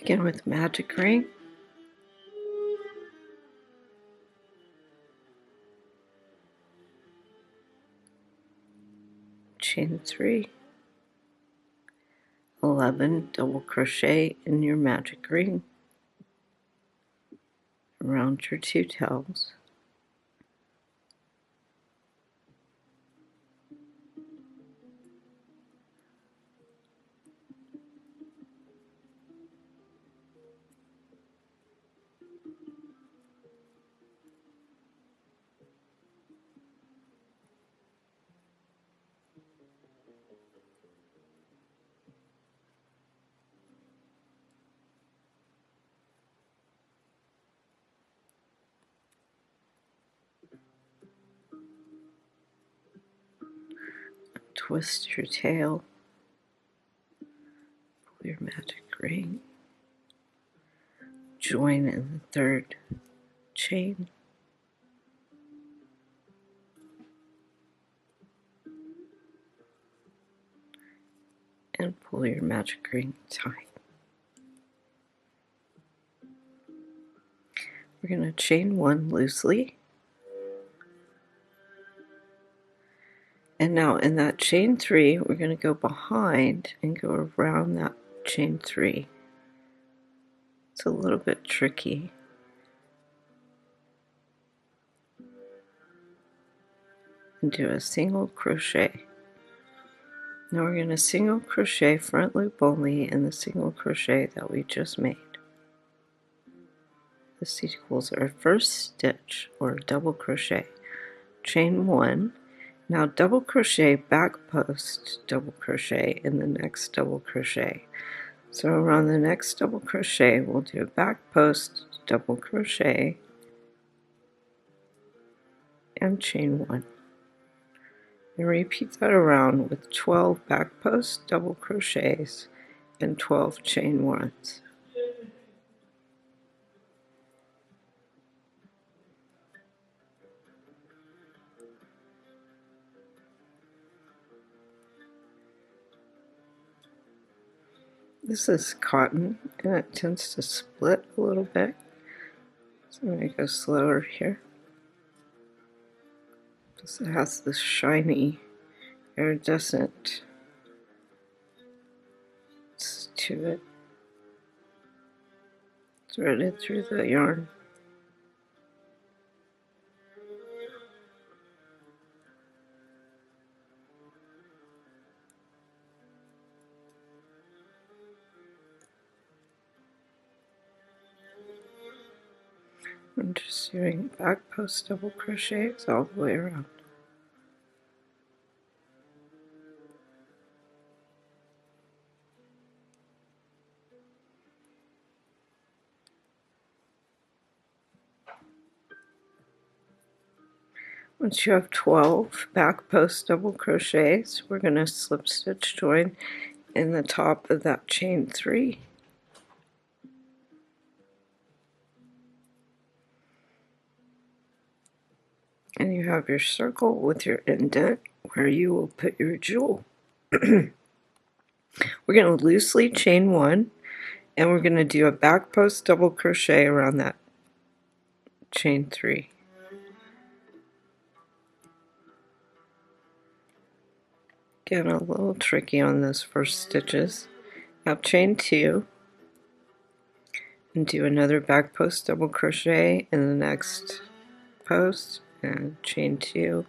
Begin with magic ring. Chain 3. 11 double crochet in your magic ring around your 2 tails. Twist your tail, pull your magic ring, join in the 3rd chain, and pull your magic ring tight. We're going to chain 1 loosely. And now in that chain 3, we're going to go behind and go around that chain 3. It's a little bit tricky. And do a single crochet. Now we're going to single crochet front loop only in the single crochet that we just made. This equals our first stitch, or double crochet. Chain 1. Now double crochet back post double crochet in the next double crochet. So around the next double crochet we'll do a back post double crochet and chain 1. And repeat that around with 12 back post double crochets and 12 chain 1s. This is cotton and it tends to split a little bit, so I'm going to go slower here. Because it has this shiny, iridescent to it, threaded through the yarn. I'm just doing back post double crochets all the way around. Once you have 12 back post double crochets, we're going to slip stitch join in the top of that chain 3. And you have your circle with your indent where you will put your jewel. We're going to loosely chain 1, and we're going to do a back post double crochet around that chain 3. Again, a little tricky on those first stitches. Now chain 2 and do another back post double crochet in the next post and chain 2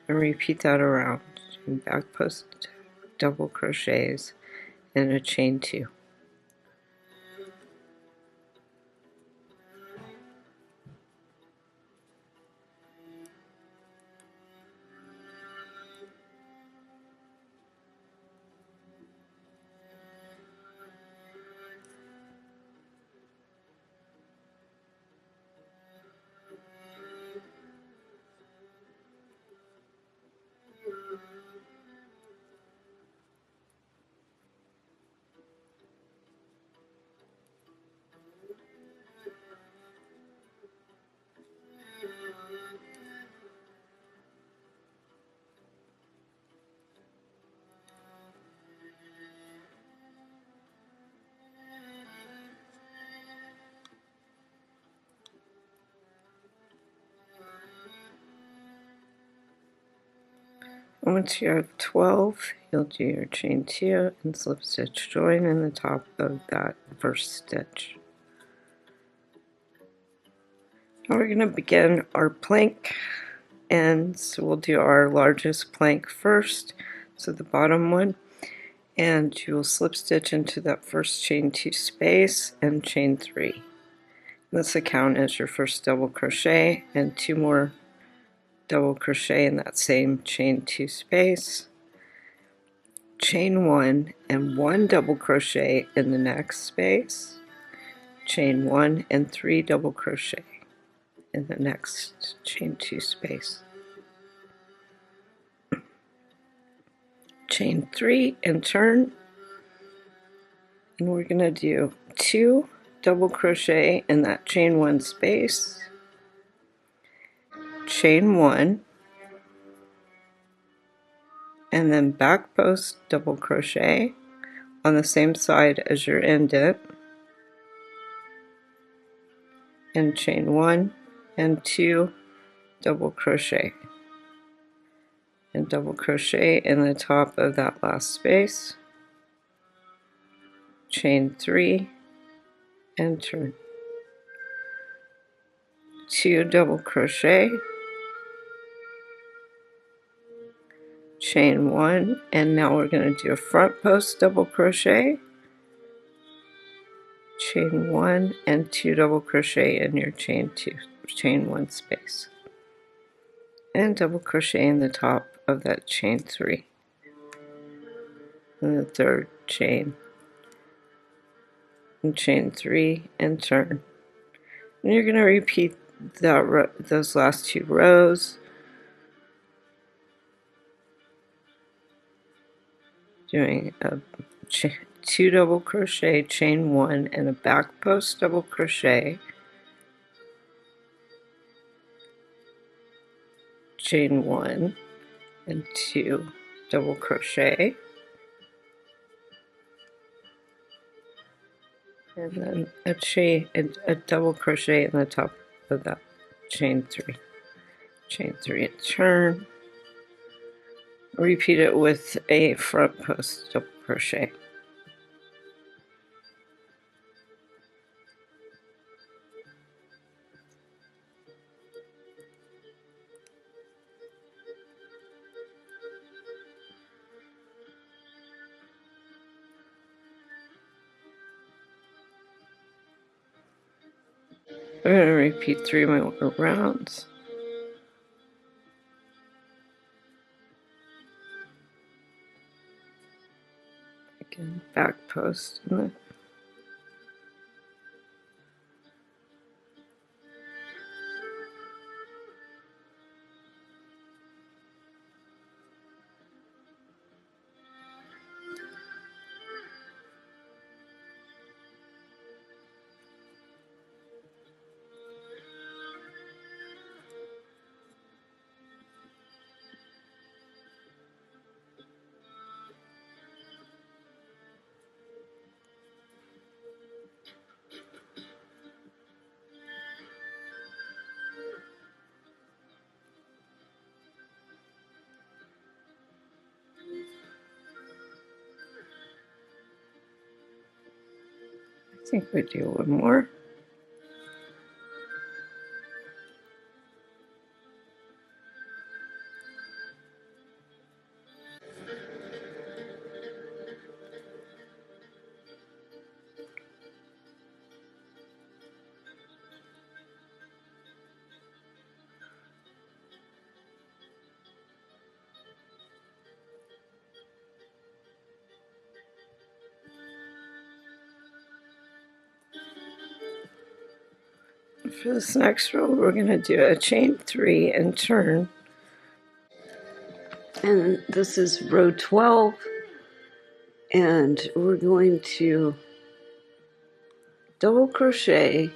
and repeat that around. And back post double crochets and a chain 2. Once you have 12, you'll do your chain 2 and slip stitch join in the top of that first stitch. Now we're going to begin our plank, and so we'll do our largest plank first, so the bottom one, and you will slip stitch into that first chain 2 space and chain 3. This will count as your first double crochet, and 2 more double crochet in that same chain 2 space, chain 1 and 1 double crochet in the next space, chain 1 and 3 double crochet in the next chain 2 space, chain 3 and turn, and we're going to do 2 double crochet in that chain 1 space, chain 1, and then back post double crochet on the same side as your indent, and chain 1 and 2 double crochet, and double crochet in the top of that last space, chain 3 and turn, 2 double crochet, chain 1, and now we're going to do a front post double crochet, chain 1 and 2 double crochet in your chain 1 space, and double crochet in the top of that chain 3 in the third chain, and chain 3 and turn. And you're going to repeat those last 2 rows, doing a 2 double crochet, chain 1, and a back post double crochet, chain 1 and 2 double crochet, and then a double crochet in the top of that chain 3, and turn. Repeat it with a front post double crochet. We're going to repeat 3 more rounds. Again, back post in the I think we do one more. For this next row, we're going to do a chain 3 and turn, and this is row 12, and we're going to double crochet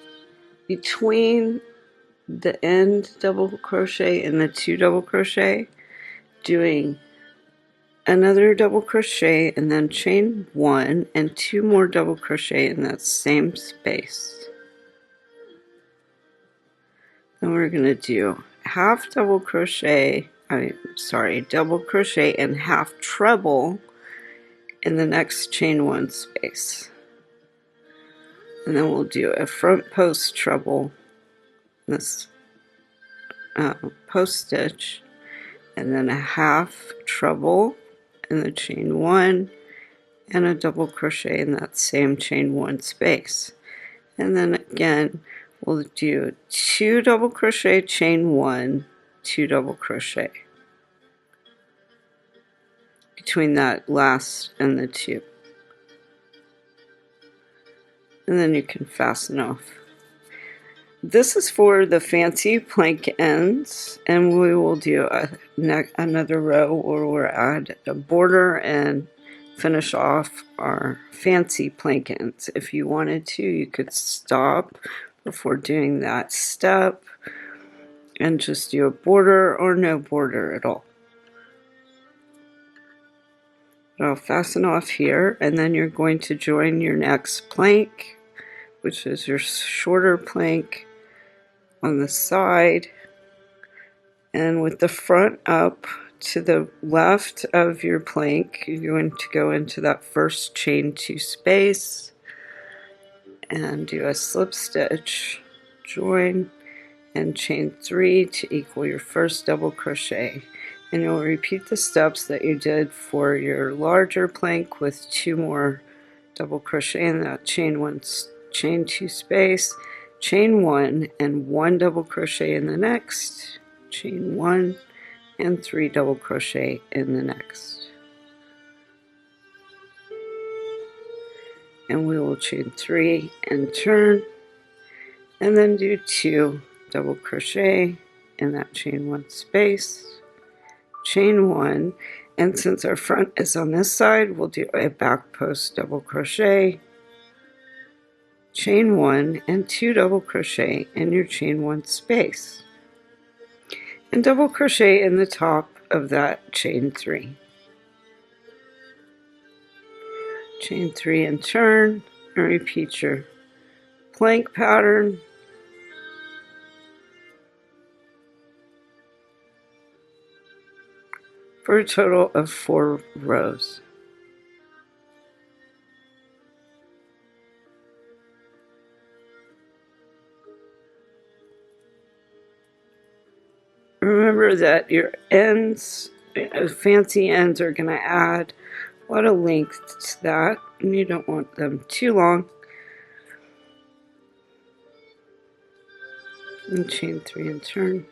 between the end double crochet and the 2 double crochet, doing another double crochet and then chain 1 and 2 more double crochet in that same space. Then we're going to do half double crochet, double crochet and half treble in the next chain 1 space, and then we'll do a front post treble in this post stitch, and then a half treble in the chain 1 and a double crochet in that same chain 1 space. And then again we'll do 2 double crochet, chain 1, 2 double crochet between that last and the 2, and then you can fasten off. This is for the fancy plank ends, and we will do another row where we'll add a border and finish off our fancy plank ends. If you wanted to, you could stop before doing that step and just do a border or no border at all. I'll fasten off here, and then you're going to join your next plank, which is your shorter plank on the side, and with the front up to the left of your plank, you're going to go into that first chain 2 space and do a slip stitch, join, and chain 3 to equal your first double crochet. And you'll repeat the steps that you did for your larger plank with 2 more double crochet in that chain 2 space, chain 1 and 1 double crochet in the next, chain 1 and 3 double crochet in the next. And we will chain 3 and turn, and then do 2 double crochet in that chain 1 space, chain 1, and since our front is on this side, we'll do a back post double crochet, chain 1 and 2 double crochet in your chain 1 space, and double crochet in the top of that chain 3. Chain 3 and turn, and repeat your plank pattern. For a total of 4 rows. Remember that your ends, fancy ends, are going to add a lot of length to that, and you don't want them too long. And chain 3 and turn.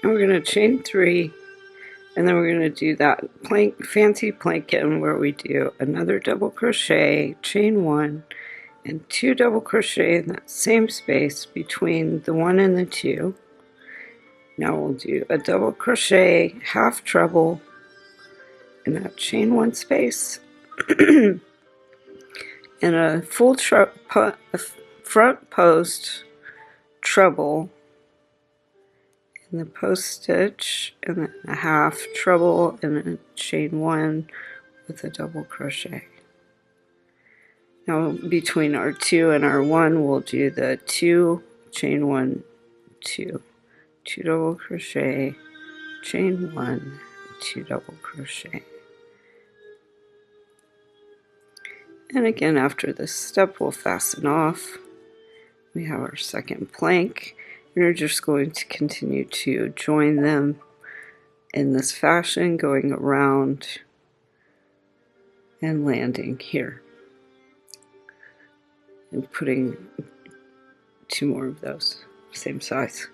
And we're going to chain 3, and then we're going to do that fancy plank end where we do another double crochet, chain 1, and 2 double crochet in that same space between the 1 and the 2. Now we'll do a double crochet, half treble in that chain 1 space, and a full front post treble in the post stitch, and then a half treble in a chain 1 with a double crochet. Now between our 2 and our 1, we'll do the 2, chain 1, 2, 2 double crochet, chain 1, 2 double crochet. And again, after this step, we'll fasten off. We have our second plank, and we're just going to continue to join them in this fashion, going around and landing here, and putting 2 more of those, same size.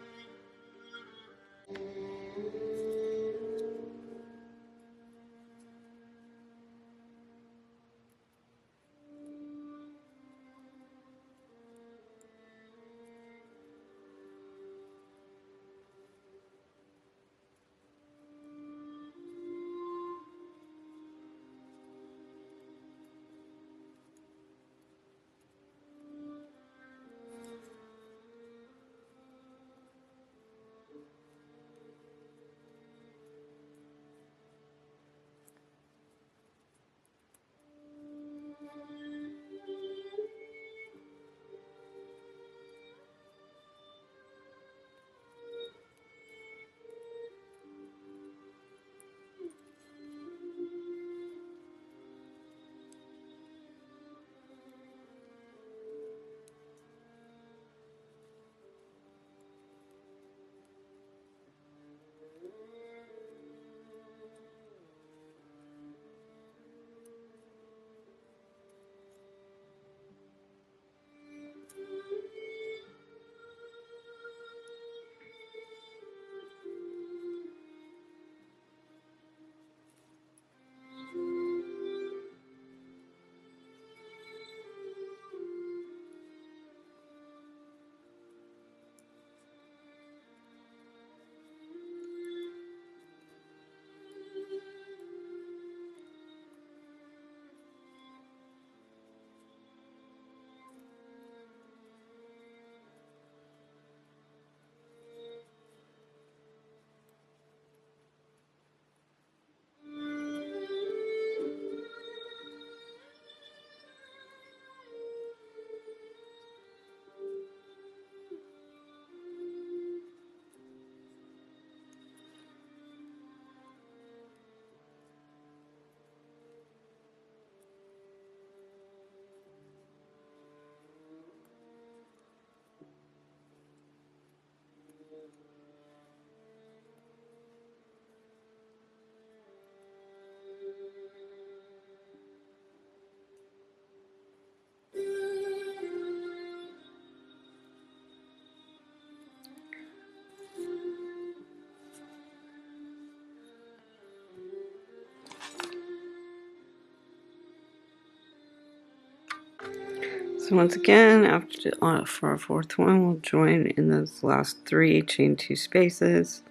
So once again, after for our fourth one, we'll join in those last 3, chain 2 spaces.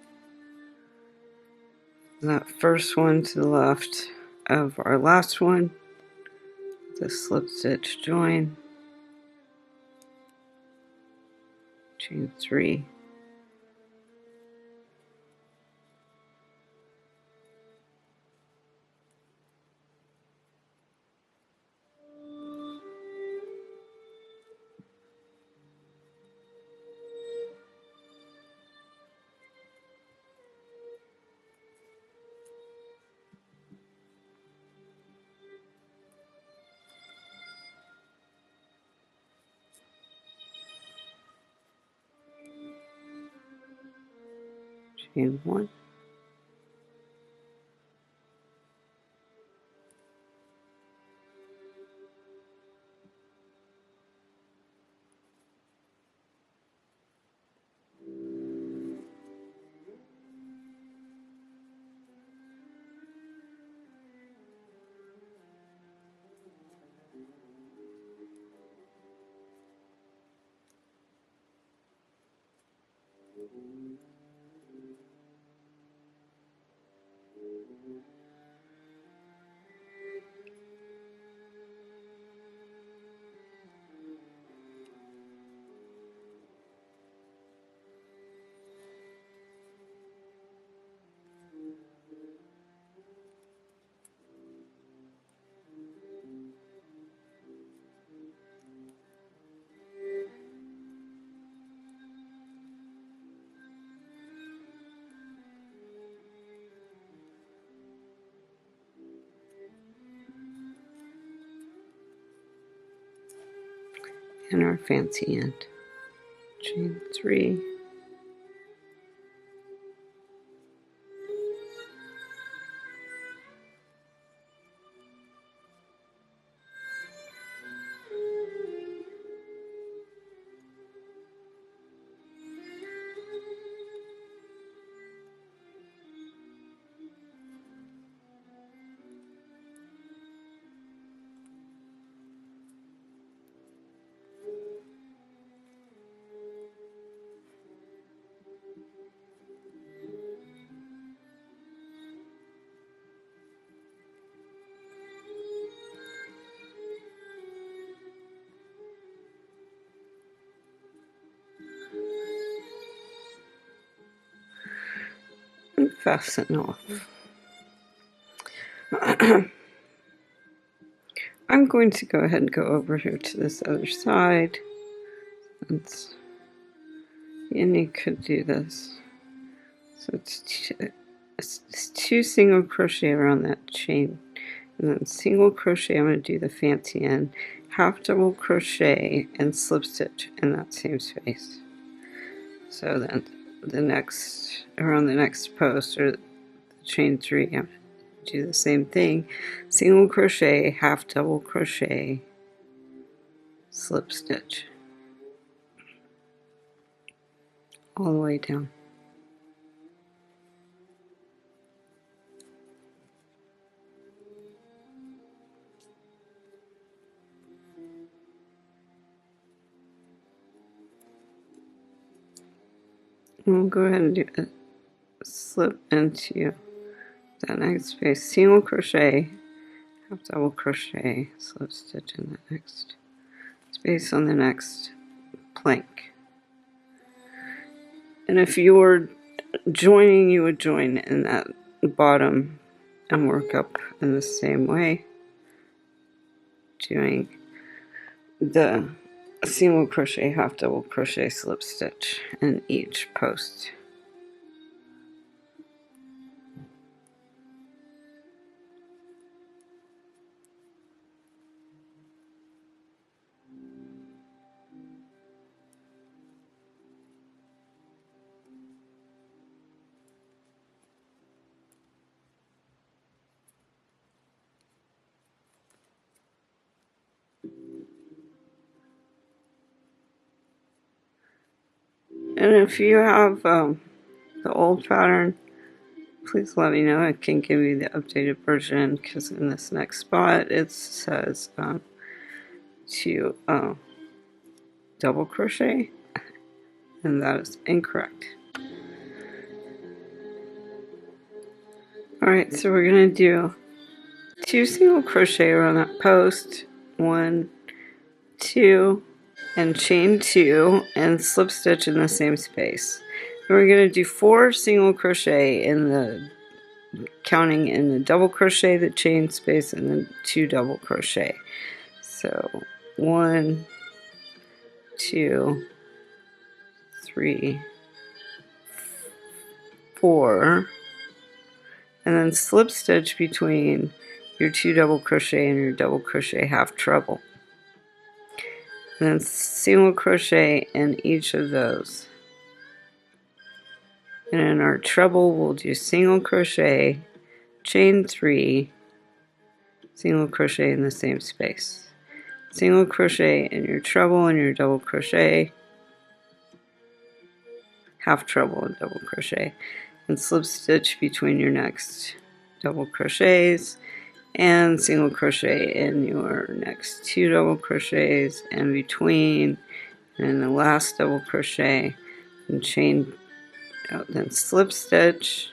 That first one to the left of our last one, the slip stitch join, chain 3. Chain 1, and our fancy end. Chain 3, and fasten off. I'm going to go ahead and go over here to this other side. And you could do this. So it's 2 single crochet around that chain, and then single crochet. I'm going to do the fancy end, half double crochet and slip stitch in that same space. So then around the next post, or chain 3, I'm going to do the same thing, single crochet, half double crochet, slip stitch all the way down. And we'll go ahead and do a slip into that next space, single crochet, half double crochet, slip stitch in the next space on the next plank. And if you were joining, you would join in that bottom and work up in the same way, doing the single crochet, half double crochet, slip stitch in each post. And if you have the old pattern, please let me know. I can give you the updated version, because in this next spot it says to double crochet, and that is incorrect. Alright, so we're going to do 2 single crochet around that post, 1, 2, and chain 2 and slip stitch in the same space. And we're going to do 4 single crochet in the counting in the double crochet, the chain space, and then 2 double crochet. So 1, 2, 3, 4, and then slip stitch between your 2 double crochet and your double crochet half treble, and then single crochet in each of those. And in our treble we'll do single crochet, chain 3, single crochet in the same space, single crochet in your treble and your double crochet, half treble and double crochet, and slip stitch between your next double crochets, and single crochet in your next 2 double crochets and between, and in the last double crochet, and chain, then slip stitch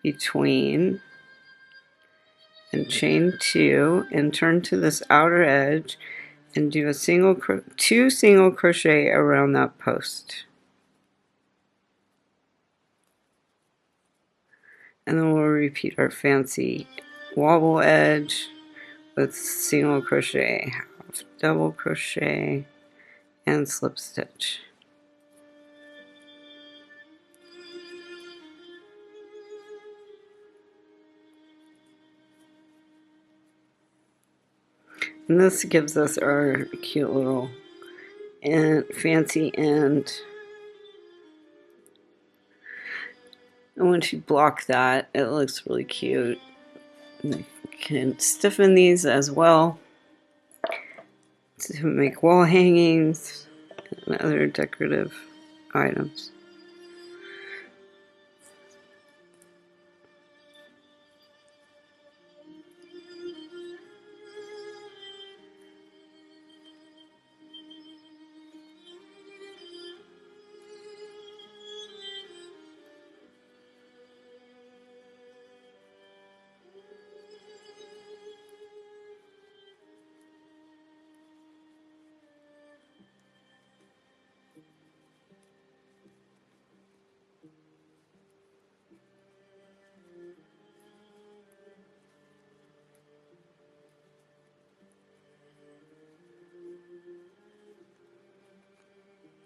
between and chain 2 and turn to this outer edge and do a 2 single crochet around that post. And then we'll repeat our fancy wobble edge with single crochet, half double crochet, and slip stitch. And this gives us our cute little and fancy end. And once you block that, it looks really cute. And you can stiffen these as well to make wall hangings and other decorative items.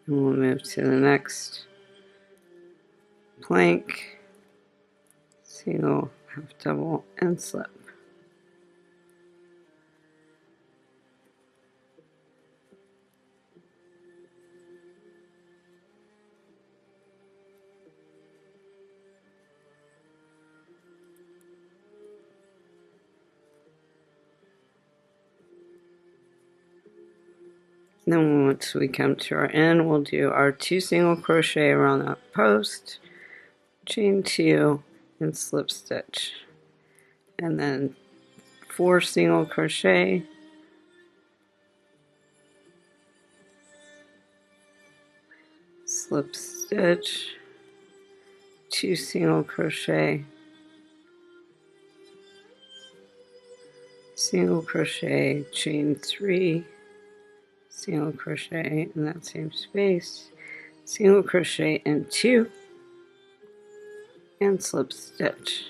And we'll move to the next plank, single, half double, and slip. Then once we come to our end, we'll do our 2 single crochet around that post, chain 2, and slip stitch, and then 4 single crochet, slip stitch, 2 single crochet, single crochet, chain 3, single crochet in that same space, single crochet in 2, and slip stitch,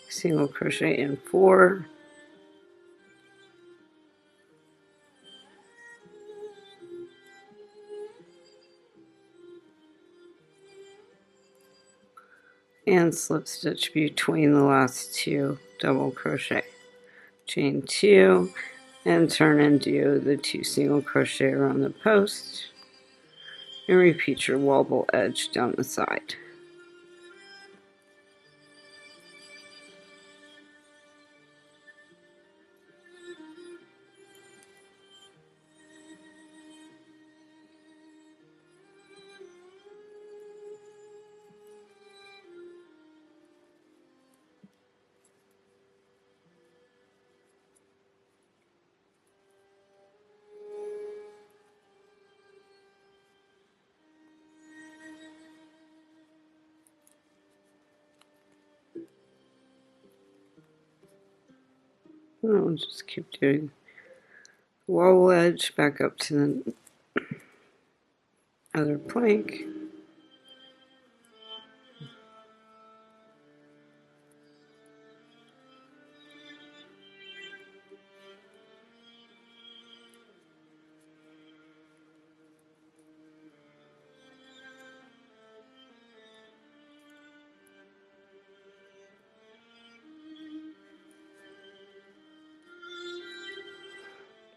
single crochet in 4, and slip stitch between the last 2 double crochet, chain 2, and turn and do the 2 single crochet around the post, and repeat your wobble edge down the side. I'll just keep doing the wobble edge back up to the other plank.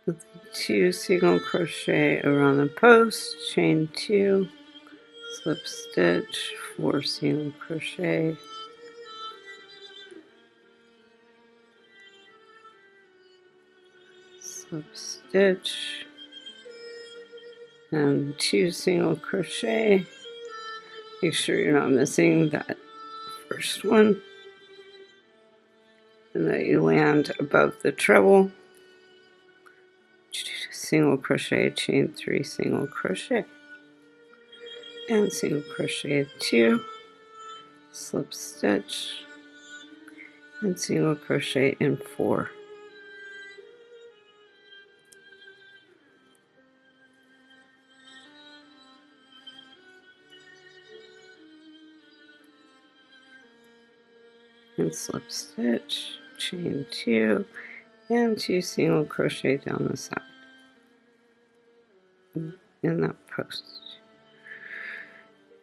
With 2 single crochet around the post, chain 2, slip stitch, 4 single crochet, slip stitch, and 2 single crochet. Make sure you're not missing that first one, and that you land above the treble. Single crochet, chain 3 single crochet, and single crochet 2, slip stitch, and single crochet in 4. And slip stitch, chain 2, and 2 single crochet down the side in that post.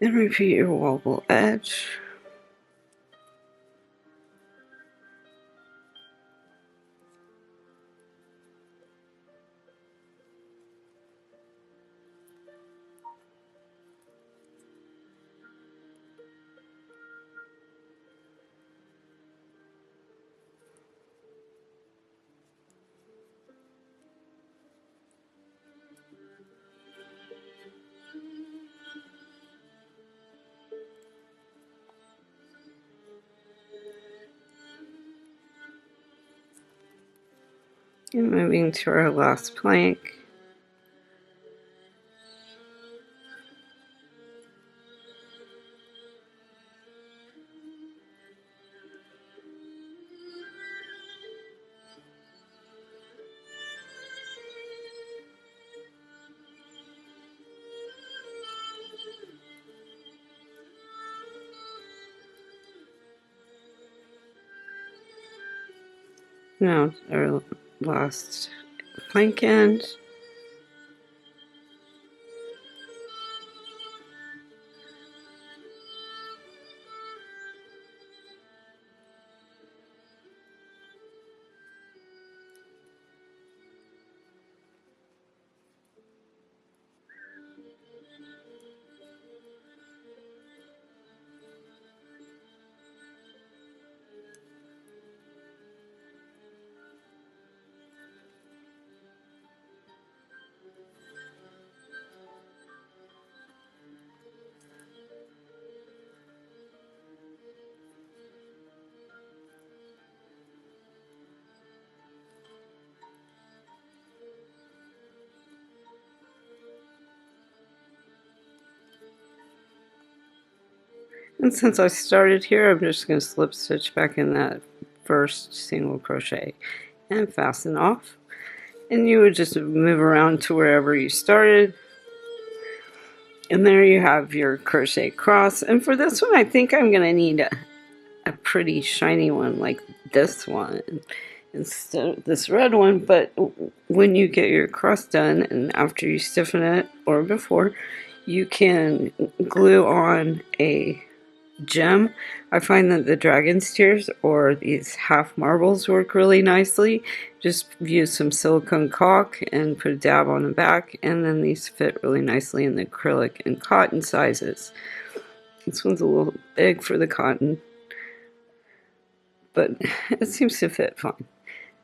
And repeat your wobble edge. And moving to our last plank. Now our last plank end. And since I started here, I'm just going to slip stitch back in that first single crochet and fasten off. And you would just move around to wherever you started. And there you have your crochet cross. And for this one, I think I'm going to need a pretty shiny one like this one instead of this red one. But when you get your cross done and after you stiffen it or before, you can glue on a gem. I find that the dragon's tears or these half marbles work really nicely. Just use some silicone caulk and put a dab on the back, and then these fit really nicely in the acrylic and cotton sizes. This one's a little big for the cotton, but it seems to fit fine.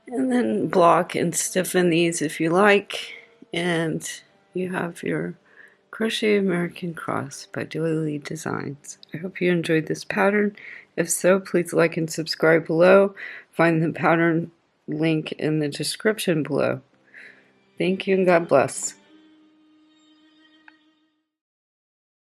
And then block and stiffen these if you like, and you have your Crochet American Cross by Doily Designs. I hope you enjoyed this pattern. If so, please like and subscribe below. Find the pattern link in the description below. Thank you and God bless.